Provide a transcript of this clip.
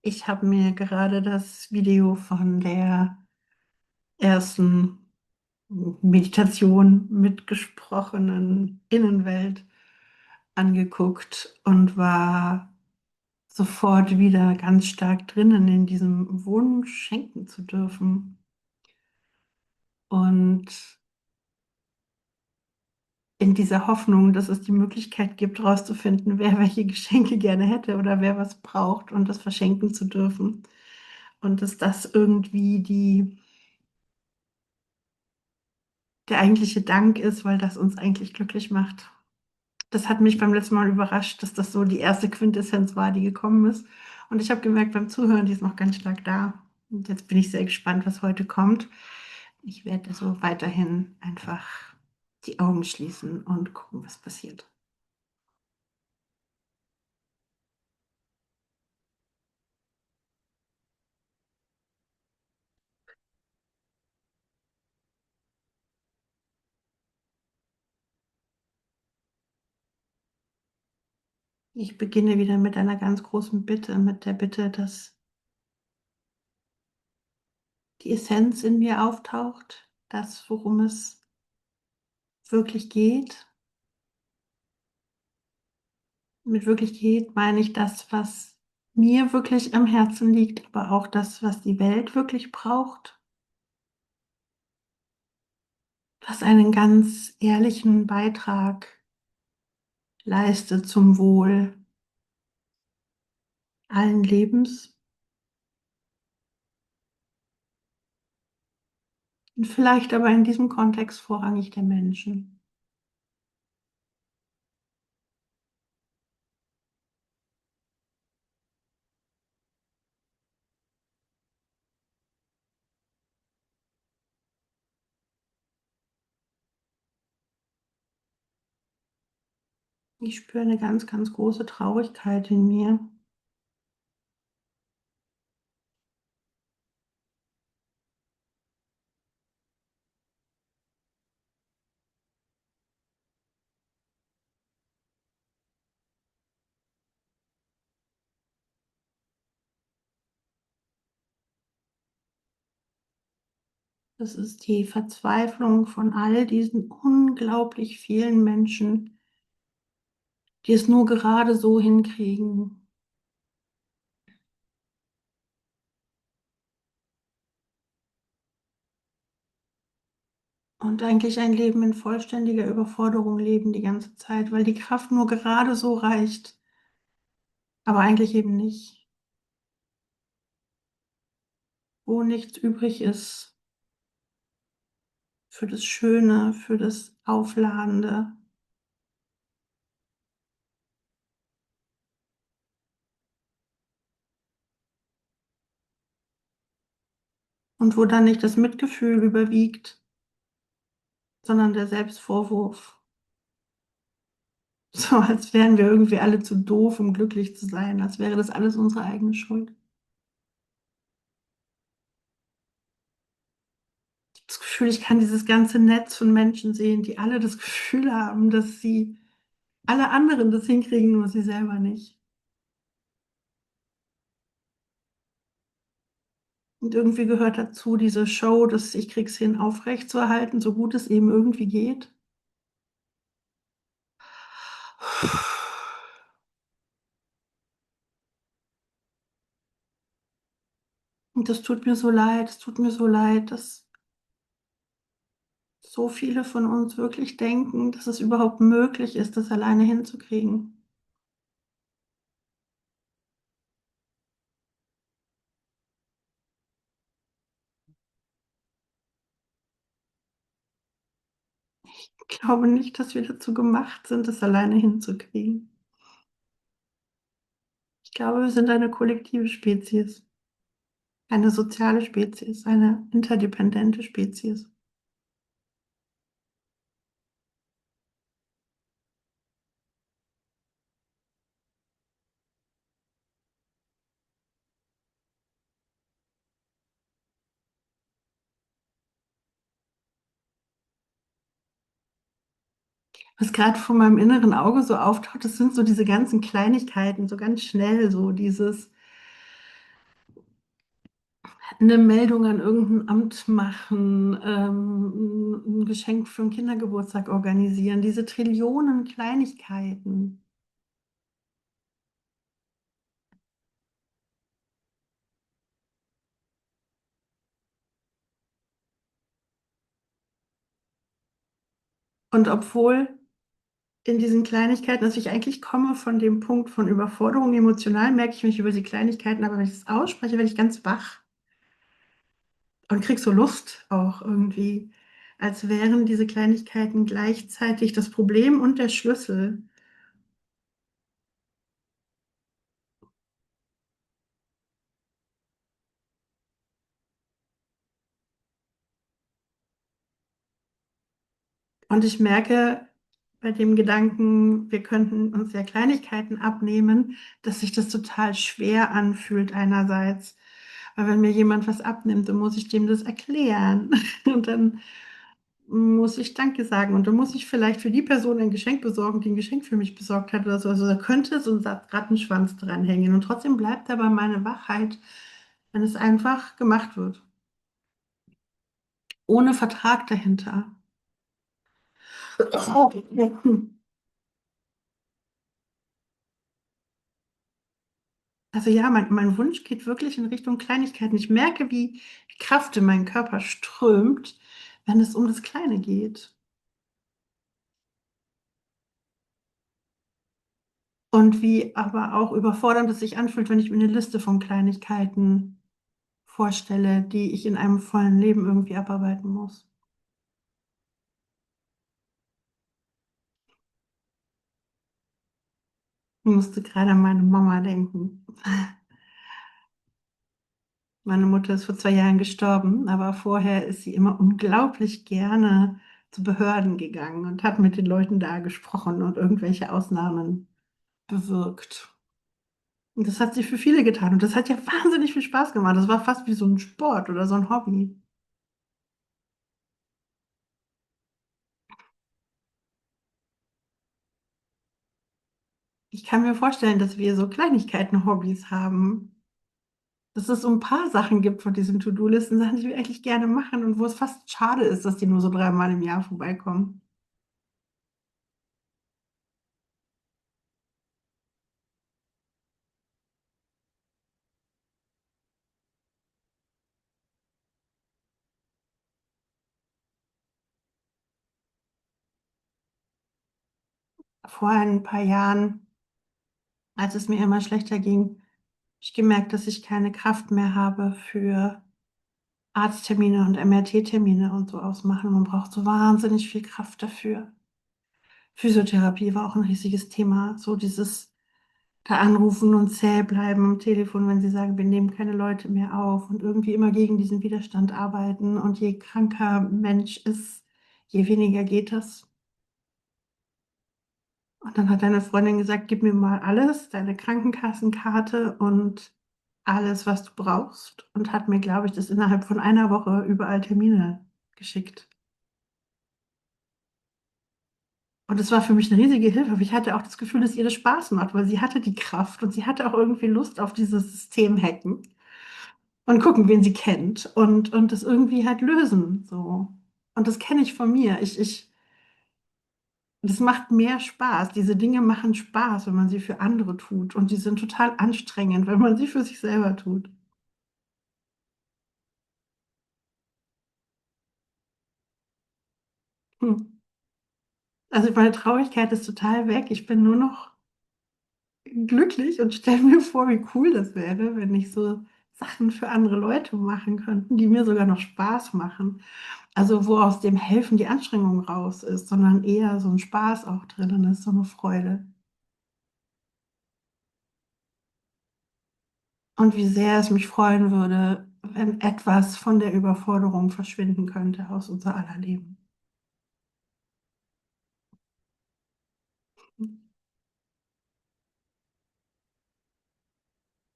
Ich habe mir gerade das Video von der ersten Meditation mit gesprochenen Innenwelt angeguckt und war sofort wieder ganz stark drinnen in diesem Wunsch, schenken zu dürfen. Und in dieser Hoffnung, dass es die Möglichkeit gibt, herauszufinden, wer welche Geschenke gerne hätte oder wer was braucht und das verschenken zu dürfen. Und dass das irgendwie der eigentliche Dank ist, weil das uns eigentlich glücklich macht. Das hat mich beim letzten Mal überrascht, dass das so die erste Quintessenz war, die gekommen ist. Und ich habe gemerkt beim Zuhören, die ist noch ganz stark da. Und jetzt bin ich sehr gespannt, was heute kommt. Ich werde so weiterhin einfach die Augen schließen und gucken, was passiert. Ich beginne wieder mit einer ganz großen Bitte, mit der Bitte, dass die Essenz in mir auftaucht, das, worum es wirklich geht. Mit wirklich geht, meine ich das, was mir wirklich am Herzen liegt, aber auch das, was die Welt wirklich braucht, was einen ganz ehrlichen Beitrag leistet zum Wohl allen Lebens und vielleicht aber in diesem Kontext vorrangig der Menschen. Ich spüre eine ganz, ganz große Traurigkeit in mir. Das ist die Verzweiflung von all diesen unglaublich vielen Menschen, die es nur gerade so hinkriegen, und eigentlich ein Leben in vollständiger Überforderung leben die ganze Zeit, weil die Kraft nur gerade so reicht, aber eigentlich eben nicht, wo nichts übrig ist für das Schöne, für das Aufladende und wo dann nicht das Mitgefühl überwiegt, sondern der Selbstvorwurf. So als wären wir irgendwie alle zu doof, um glücklich zu sein, als wäre das alles unsere eigene Schuld. Ich habe das Gefühl, ich kann dieses ganze Netz von Menschen sehen, die alle das Gefühl haben, dass sie alle anderen das hinkriegen, nur sie selber nicht. Und irgendwie gehört dazu diese Show, dass ich krieg's hin, aufrechtzuerhalten, so gut es eben irgendwie geht. Und das tut mir so leid, es tut mir so leid, dass so viele von uns wirklich denken, dass es überhaupt möglich ist, das alleine hinzukriegen. Ich glaube nicht, dass wir dazu gemacht sind, das alleine hinzukriegen. Ich glaube, wir sind eine kollektive Spezies, eine soziale Spezies, eine interdependente Spezies. Was gerade vor meinem inneren Auge so auftaucht, das sind so diese ganzen Kleinigkeiten, so ganz schnell, so dieses. eine Meldung an irgendein Amt machen, ein Geschenk für einen Kindergeburtstag organisieren, diese Trillionen Kleinigkeiten. Und obwohl in diesen Kleinigkeiten, dass ich eigentlich komme von dem Punkt von Überforderung emotional, merke ich mich über die Kleinigkeiten, aber wenn ich es ausspreche, werde ich ganz wach und krieg so Lust auch irgendwie, als wären diese Kleinigkeiten gleichzeitig das Problem und der Schlüssel. Und ich merke bei dem Gedanken, wir könnten uns ja Kleinigkeiten abnehmen, dass sich das total schwer anfühlt einerseits. Weil wenn mir jemand was abnimmt, dann muss ich dem das erklären. Und dann muss ich Danke sagen. Und dann muss ich vielleicht für die Person ein Geschenk besorgen, die ein Geschenk für mich besorgt hat oder so. Also da könnte so ein Rattenschwanz dranhängen. Und trotzdem bleibt aber meine Wachheit, wenn es einfach gemacht wird. Ohne Vertrag dahinter. Also ja, mein Wunsch geht wirklich in Richtung Kleinigkeiten. Ich merke, wie Kraft in meinen Körper strömt, wenn es um das Kleine geht. Und wie aber auch überfordernd es sich anfühlt, wenn ich mir eine Liste von Kleinigkeiten vorstelle, die ich in einem vollen Leben irgendwie abarbeiten muss. Ich musste gerade an meine Mama denken. Meine Mutter ist vor 2 Jahren gestorben, aber vorher ist sie immer unglaublich gerne zu Behörden gegangen und hat mit den Leuten da gesprochen und irgendwelche Ausnahmen bewirkt. Und das hat sie für viele getan und das hat ja wahnsinnig viel Spaß gemacht. Das war fast wie so ein Sport oder so ein Hobby. Ich kann mir vorstellen, dass wir so Kleinigkeiten-Hobbys haben. Dass es so ein paar Sachen gibt von diesen To-Do-Listen, Sachen, die wir eigentlich gerne machen und wo es fast schade ist, dass die nur so 3-mal im Jahr vorbeikommen. Vor ein paar Jahren, als es mir immer schlechter ging, habe ich gemerkt, dass ich keine Kraft mehr habe für Arzttermine und MRT-Termine und so ausmachen. Man braucht so wahnsinnig viel Kraft dafür. Physiotherapie war auch ein riesiges Thema. So dieses da anrufen und zäh bleiben am Telefon, wenn sie sagen, wir nehmen keine Leute mehr auf und irgendwie immer gegen diesen Widerstand arbeiten. Und je kranker Mensch ist, je weniger geht das. Und dann hat deine Freundin gesagt, gib mir mal alles, deine Krankenkassenkarte und alles, was du brauchst. Und hat mir, glaube ich, das innerhalb von einer Woche überall Termine geschickt. Und das war für mich eine riesige Hilfe, aber ich hatte auch das Gefühl, dass ihr das Spaß macht, weil sie hatte die Kraft und sie hatte auch irgendwie Lust auf dieses System hacken und gucken, wen sie kennt und das irgendwie halt lösen, so. Und das kenne ich von mir. Das macht mehr Spaß. Diese Dinge machen Spaß, wenn man sie für andere tut. Und die sind total anstrengend, wenn man sie für sich selber tut. Hm. Also meine Traurigkeit ist total weg. Ich bin nur noch glücklich und stelle mir vor, wie cool das wäre, wenn ich so Sachen für andere Leute machen könnte, die mir sogar noch Spaß machen. Also wo aus dem Helfen die Anstrengung raus ist, sondern eher so ein Spaß auch drin ist, so eine Freude. Und wie sehr es mich freuen würde, wenn etwas von der Überforderung verschwinden könnte aus unser aller Leben.